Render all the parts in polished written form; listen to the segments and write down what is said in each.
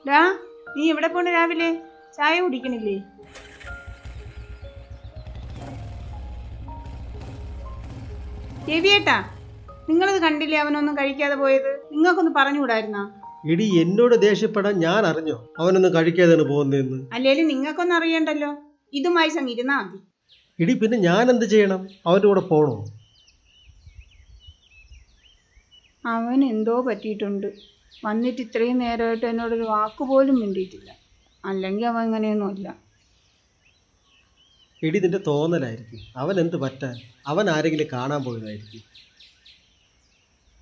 ഡാ, നീ എവിടെ പോണ് രാവിലെ? ചായ കുടിക്കണില്ലേ? രവിയേട്ടാ, നിങ്ങളത് കണ്ടില്ലേ അവനൊന്നും കഴിക്കാതെ പോയത്? നിങ്ങൾക്കൊന്ന് പറഞ്ഞുകൂടായിരുന്നാ? ഇടി എന്നോട് ദേഷ്യപ്പെടാൻ ഞാൻ അറിഞ്ഞോ അവനൊന്നും കഴിക്കാതെയാണ് പോകുന്നതെന്ന്? അല്ലേലും നിങ്ങൾക്കൊന്നും അറിയണ്ടല്ലോ, ഇതുമായി ഇരുന്നാ മതി. ഇടി പിന്നെ ഞാൻ എന്ത് ചെയ്യണം? അവൻ്റെ കൂടെ പോണോ? അവൻ എന്തോ പറ്റിയിട്ടുണ്ട്. വന്നിട്ട് ഇത്രയും നേരമായിട്ട് എന്നോടൊരു വാക്കുപോലും മിണ്ടിയിട്ടില്ല. അല്ലെങ്കിൽ അവൻ ഇങ്ങനെയൊന്നുമില്ല. ഇടി നിന്റെ തോന്നലായിരിക്കും. അവൻ എന്ത് പറ്റാൻ? അവൻ ആരെങ്കിലും കാണാൻ പോയതായിരിക്കും.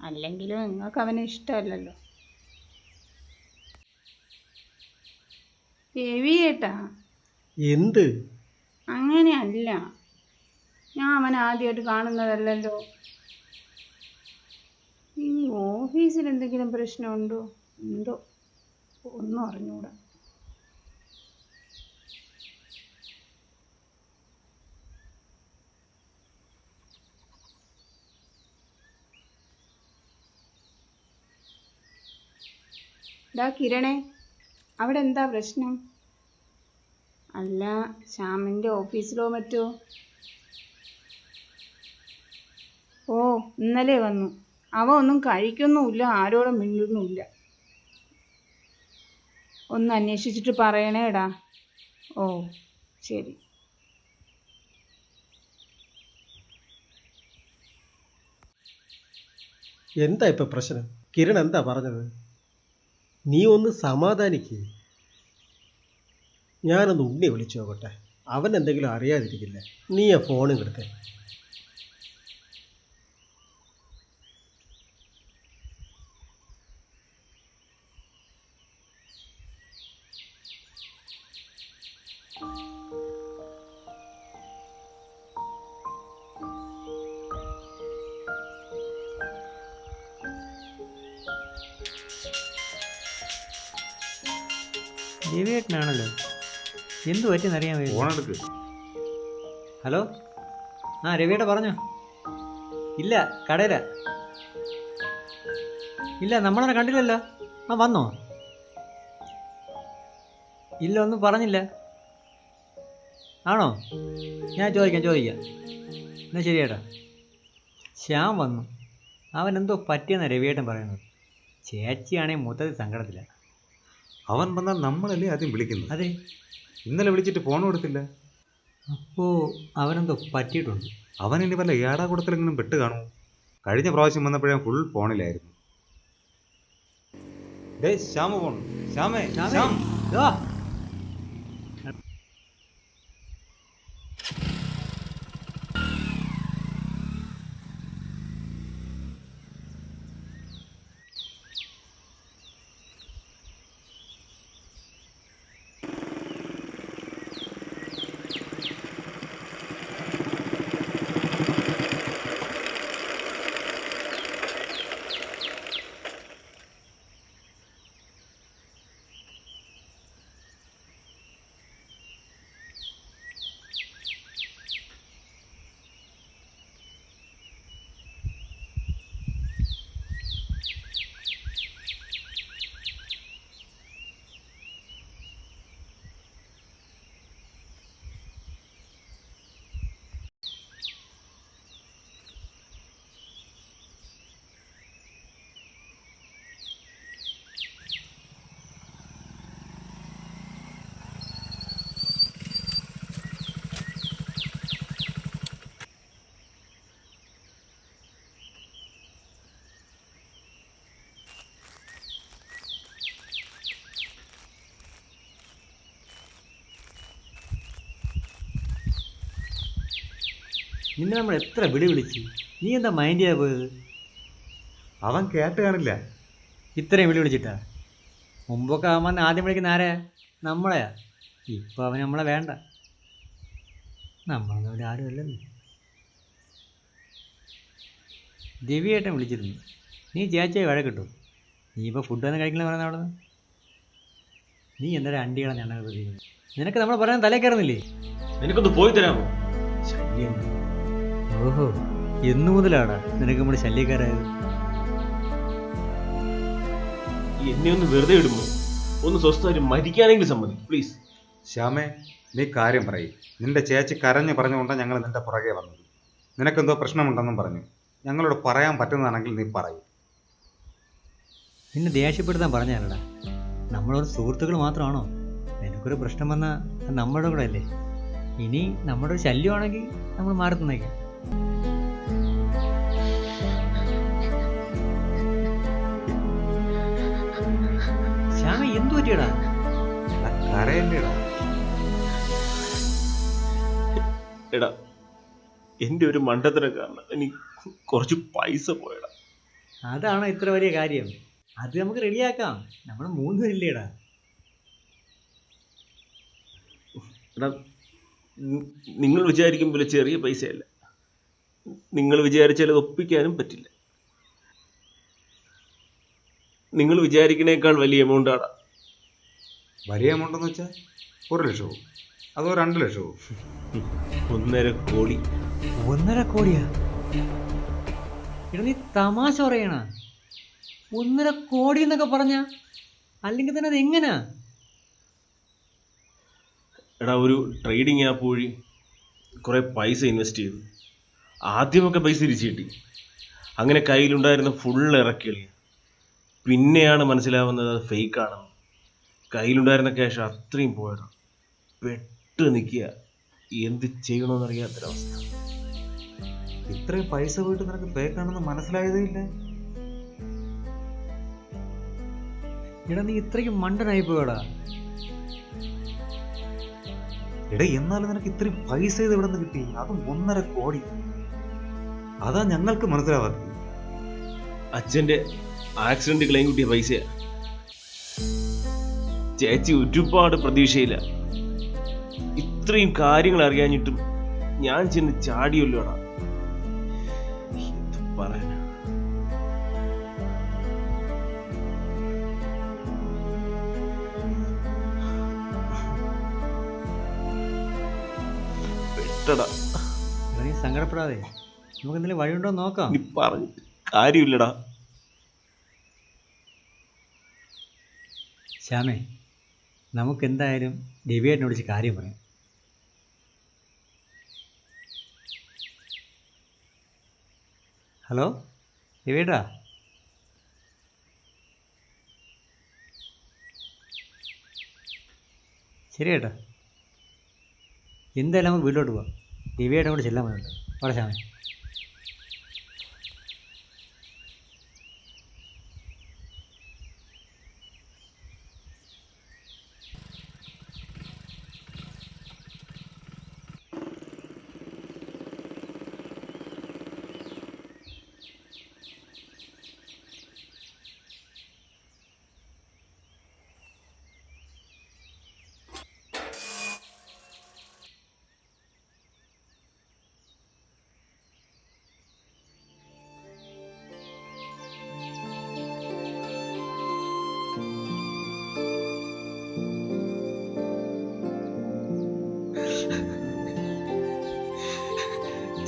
അല്ലെങ്കിലും നിങ്ങൾക്ക് അവനെ ഇഷ്ടമല്ലല്ലോ. രവിയേട്ടാ, എന്ത്? അങ്ങനെയല്ല, ഞാൻ അവൻ ആദ്യമായിട്ട് കാണുന്നതല്ലല്ലോ. ഈ ഓഫീസിൽ എന്തെങ്കിലും പ്രശ്നമുണ്ടോ എന്തോ, ഒന്നും അറിഞ്ഞൂടാ. ഡാ കിരണേ, അവിടെ എന്താ പ്രശ്നം? അല്ല, ശ്യാമിൻ്റെ ഓഫീസിലോ മറ്റോ? ഓ, ഇന്നലെ വന്നു. അവ ഒന്നും കഴിക്കുന്നുമില്ല, ആരോടും മിണ്ടുന്നുമില്ല. ഒന്ന് അന്വേഷിച്ചിട്ട് പറയണേടാ. ഓ ശരി. എന്താ ഇപ്പൊ പ്രശ്നം? കിരൺ എന്താ പറഞ്ഞത്? നീ ഒന്ന് സമാധാനിക്ക്. ഞാനൊന്ന് ഉണ്ണി വിളിച്ചു നോക്കട്ടെ. അവൻ എന്തെങ്കിലും അറിയാതിരിക്കില്ല. നീ ആ ഫോണും എടുത്തേ. രവിയേട്ടനാണല്ലോ, എന്തു പറ്റിയെന്നറിയാൻ ഫോണെടുക്ക്. ഹലോ, ആ രവിയേട്ട പറഞ്ഞോ. ഇല്ല, കടയില. ഇല്ല, നമ്മളെ കണ്ടില്ലല്ലോ. ആ വന്നോ? ഇല്ല, ഒന്നും പറഞ്ഞില്ല. ആണോ? ഞാൻ ചോദിക്കാം. എന്നാ ശരിയേട്ടാ. ശ്യാം വന്നു. അവൻ എന്തോ പറ്റിയെന്നാണ് രവിയേട്ടൻ പറയുന്നത്. ചേച്ചിയാണെങ്കിൽ മൊത്തത്തിൽ സങ്കടത്തില്ല. അവൻ വന്നാൽ നമ്മളല്ലേ ആദ്യം വിളിക്കുന്നത്? അതെ. ഇന്നലെ വിളിച്ചിട്ട് ഫോൺ കൊടുത്തില്ല. അപ്പോൾ അവനെന്തോ പറ്റിയിട്ടുണ്ട്. അവൻ ഇനി വല്ല ഏടാകൂടത്തിലെങ്കിലും പെട്ട് കാണുമോ? കഴിഞ്ഞ പ്രാവശ്യം വന്നപ്പോഴേ ഫുൾ ഫോണിലായിരുന്നു. ഡേ ശ്യാമ പോണു. ശ്യാമേ, ശ്യാം. നിന്നെ നമ്മൾ എത്ര വിളിച്ച്, നീ എന്താ മൈൻഡ് ചെയ്യാൻ പോയത്? അവൻ കേട്ട് കാണില്ല. ഇത്രയും വിളിച്ചിട്ടാ? മുമ്പൊക്കെ അവൻ ആദ്യം വിളിക്കുന്ന ആരാ? നമ്മളെയാ. ഇപ്പം അവൻ നമ്മളെ വേണ്ട. നമ്മളൊന്നും ഇവിടെ ആരും അല്ലല്ലോ. രവിയേട്ടൻ വിളിച്ചിരുന്നു. നീ ചേച്ചിയായി വഴക്കിട്ടു. നീ ഇപ്പോൾ ഫുഡൊന്നും കഴിക്കണമെന്ന് പറയുന്നത് അവിടെ നിന്ന്. നീ എന്തായാലും അണ്ടികളെ ഞങ്ങൾ പ്രതിക്കുന്നത്. നിനക്ക് നമ്മൾ പറയാൻ തലേ കയറുന്നില്ലേ? നിനക്കൊന്ന് പോയി തരാമോ? ശല്യം. ഓഹോ, എന്നു മുതലാടാ നിനക്ക് നമ്മുടെ ശല്യക്കാരായത്? എന്നെ ഒന്ന് വെറുതെ ഇടുമോ? ഒന്ന് സ്വസ്ഥമായിട്ട് മരിക്കാനെങ്കിലും സമ്മതിക്കും പ്ലീസ്. ശ്യാമേ, നീ കാര്യം പറയും. നിന്റെ ചേച്ചി കരഞ്ഞ് പറഞ്ഞുകൊണ്ടാണ് ഞങ്ങൾ നിന്റെ പുറകെ വന്നത്. നിനക്കെന്തോ പ്രശ്നമുണ്ടെന്നും പറഞ്ഞു. ഞങ്ങളോട് പറയാൻ പറ്റുന്നതാണെങ്കിൽ നീ പറയും. നിന്നെ ദേഷ്യപ്പെടുത്താൻ പറഞ്ഞാലടാ. നമ്മളൊരു സുഹൃത്തുക്കൾ മാത്രമാണോ? നിനക്കൊരു പ്രശ്നം വന്നാൽ അത് നമ്മുടെ കൂടെ അല്ലേ. ഇനി നമ്മുടെ ഒരു ശല്യമാണെങ്കിൽ നമ്മൾ മാറി തന്നേക്കാം. ശ്യാമ എന്തു പറ്റിയടാ? കരയല്ലേടാ. എടാ, എൻ്റെ ഒരു മണ്ടത്തരം കാരണം എനിക്ക് കുറച്ച് പൈസ പോയടാ. അതാണോ ഇത്ര വലിയ കാര്യം? അത് നമുക്ക് റെഡിയാക്കാം. നമ്മൾ 3 പേരില്ലേടാ. എടാ, നിങ്ങൾ വിചാരിക്കും പോലെ ചെറിയ പൈസയല്ല. നിങ്ങൾ വിചാരിച്ചാൽ അത് ഒപ്പിക്കാനും പറ്റില്ല. നിങ്ങൾ വിചാരിക്കണേക്കാൾ വലിയ എമൗണ്ട് ആടാ. വലിയ എമൗണ്ട് എന്ന് വെച്ചാൽ 1 ലക്ഷമോ അതോ 2 ലക്ഷമോ? 1.5 കോടി. 1.5 കോടിയാ? എടാ നീ തമാശ പറയണ? 1.5 കോടി എന്നൊക്കെ പറഞ്ഞ അല്ലെങ്കിൽ തന്നെ അത് എങ്ങനാ? എടാ, ഒരു ട്രേഡിങ് ആപ്പ് വഴി കുറേ പൈസ ഇൻവെസ്റ്റ് ചെയ്തു. ആദ്യമൊക്കെ പൈസ തിരിച്ചു കിട്ടി. അങ്ങനെ കയ്യിലുണ്ടായിരുന്ന ഫുൾ ഇറക്കിളി. പിന്നെയാണ് മനസ്സിലാവുന്നത് അത് ഫേക്കാണെന്ന്. കയ്യിലുണ്ടായിരുന്ന ക്യാഷ് അത്രയും പോയടാ. പെട്ട് നിൽക്കുക. എന്ത് ചെയ്യണമെന്നറിയാത്തൊരവസ്ഥ. ഇത്രയും പൈസ പോയിട്ട് നിനക്ക് ഫേക്കാണെന്ന് മനസ്സിലായതേ ഇല്ല. എടാ നീ ഇത്രയ്ക്ക് മണ്ടനായി പോയടാ. എടാ, എന്നാലും നിനക്ക് ഇത്രയും പൈസ ഇത് എവിടെ നിന്ന് കിട്ടി? അതും 1.5 കോടി. അതാ ഞങ്ങൾക്ക് മനസ്സിലാവാത്തത്. അച്ഛൻ്റെ ആക്സിഡന്റ് ക്ലെയിം കിട്ടിയ പൈസയാ. ചേച്ചി ഒരുപാട് പ്രതീക്ഷയില്ല. ഇത്രയും കാര്യങ്ങൾ അറിയാഞ്ഞിട്ടും ഞാൻ ചെന്ന് ചാടിയല്ലോടാ. എന്ത് പറയാനാ? പെട്ടടാ. എടാ നീ സങ്കടപ്പെടാതെ, നമുക്ക് എന്തെങ്കിലും വഴിയുണ്ടോ എന്ന് നോക്കാം. നീ പറഞ്ഞിട്ട് കാര്യമില്ലടാ. ശ്യാമേ, നമുക്ക് എന്തായാലും രവിയേട്ടനോട് വിളിച്ച് കാര്യം പറയാം. ഹലോ രവിയേട്ടാ. ശരി ഏട്ടാ, എന്തായാലും നമുക്ക് വീട്ടിലോട്ട് പോവാം. രവിയേട്ടൻ കൂടെ ചെല്ലാൻ വേണ്ട. പറ ശ്യാമേ.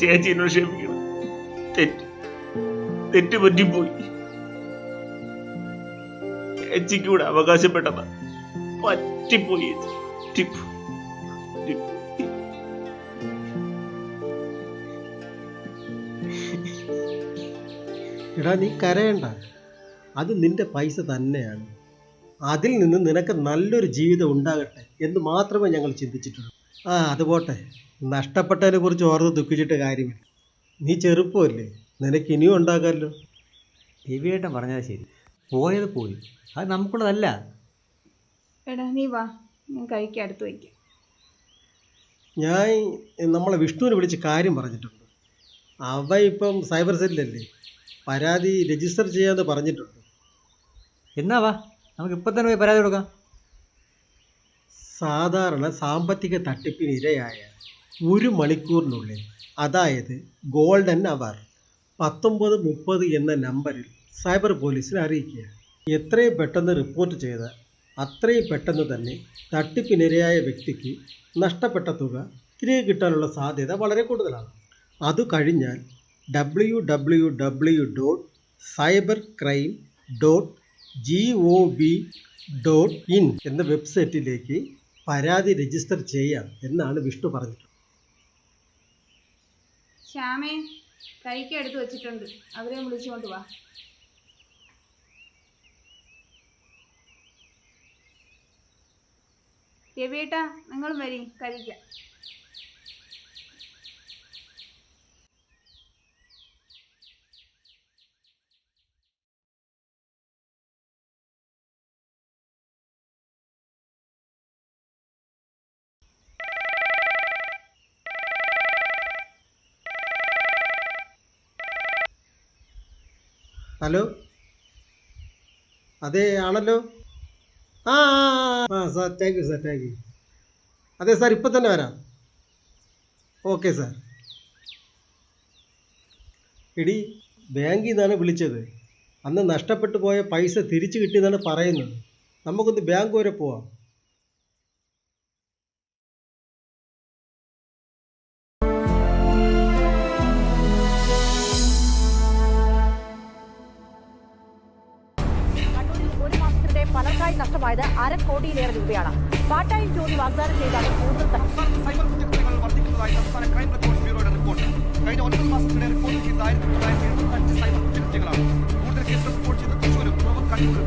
ചേച്ചി എന്നോട് ക്ഷമിക്കണം. തെറ്റ് പറ്റിപ്പോയി. ചേച്ചിക്ക് കൂടെ അവകാശപ്പെട്ടതാ. പറ്റിപ്പോയി. എടാ നീ കരയണ്ട. അത് നിന്റെ പൈസ തന്നെയാണ്. അതിൽ നിന്ന് നിനക്ക് നല്ലൊരു ജീവിതം ഉണ്ടാകട്ടെ എന്ന് മാത്രമേ ഞങ്ങൾ ചിന്തിച്ചിട്ടുള്ളൂ. അത് പോട്ടെ, നഷ്ടപ്പെട്ടതിനെ കുറിച്ച് ഓർത്ത് ദുഃഖിച്ചിട്ട് കാര്യമില്ല. നീ ചെറുപ്പമല്ലേ, നിനക്ക് ഇനിയും ഉണ്ടാകാമല്ലോ. രവിയേട്ടൻ പറഞ്ഞത് ശരി. പോയത് പോയി, അത് നമുക്കുള്ളതല്ല. എടാ നീ വാ, ഞാൻ കഴിക്കാൻ അടുത്ത് വയ്ക്കാം. ഞാൻ നമ്മളെ വിഷ്ണുവിനെ വിളിച്ച് കാര്യം പറഞ്ഞിട്ടുണ്ട്. അവ ഇപ്പം സൈബർ സെല്ലിലല്ലേ, പരാതി രജിസ്റ്റർ ചെയ്യാമെന്ന് പറഞ്ഞിട്ടുണ്ട്. എന്നാ വാ, നമുക്ക് ഇപ്പം തന്നെ പോയി പരാതി കൊടുക്കാം. സാധാരണ സാമ്പത്തിക തട്ടിപ്പിന് ഇരയായ 1 മണിക്കൂറിനുള്ളിൽ, അതായത് ഗോൾഡൻ അവർ 1930 എന്ന നമ്പറിൽ സൈബർ പോലീസിനെ അറിയിക്കുക. എത്രയും പെട്ടെന്ന് റിപ്പോർട്ട് ചെയ്താൽ അത്രയും പെട്ടെന്ന് തന്നെ തട്ടിപ്പിനിരയായ വ്യക്തിക്ക് നഷ്ടപ്പെട്ട തുക തിരികെ കിട്ടാനുള്ള സാധ്യത വളരെ കൂടുതലാണ്. അത് കഴിഞ്ഞാൽ www.cybercrime.gov gov.in എന്ന വെബ്സൈറ്റിലേക്ക് പരാതി രജിസ്റ്റർ ചെയ്യാം എന്നാണ് വിഷ്ണു പറഞ്ഞിട്ടുള്ളത്. ശ്യാമേ, കഴിക്കാൻ എടുത്ത് വെച്ചിട്ടുണ്ട്, അവരെ വിളിച്ചുകൊണ്ട് വാ. രവിയേട്ടാ, നിങ്ങളും വരി, കഴിക്കാം. ഹലോ, അതെ ആണല്ലോ. ആ sir, thank you sir, thank you. അതെ സാർ, ഇപ്പം തന്നെ വരാം. Okay sir. എടി, ബാങ്കിൽ നിന്നാണ് വിളിച്ചത്. അന്ന് നഷ്ടപ്പെട്ടു പോയ പൈസ തിരിച്ചു കിട്ടിയെന്നാണ് പറയുന്നത്. നമുക്കൊന്ന് ബാങ്ക് വരെ പോവാം. പലർക്കായി നഷ്ടമായത് 1/2 കോടിയിലേറെ രൂപയാണ്. പാർട്ട് ടൈം ജോലി വാഗ്ദാനം ചെയ്താണ് കൂടുതൽ സൈബർ കുറ്റകൃത്യങ്ങൾ വർദ്ധിക്കുന്നതായി സംസ്ഥാന ക്രൈം റെക്കോർഡ്സ് ബ്യൂറോയുടെ റിപ്പോർട്ട്. കഴിഞ്ഞ 9 മാസത്തിനിടെ റിപ്പോർട്ട് ചെയ്ത 1975 സൈബർ കുറ്റകൃത്യങ്ങളാണ്. കൂടുതൽ കേസുകൾ റിപ്പോർട്ട് ചെയ്ത തൃശ്ശൂരും കണ്ണൂരും.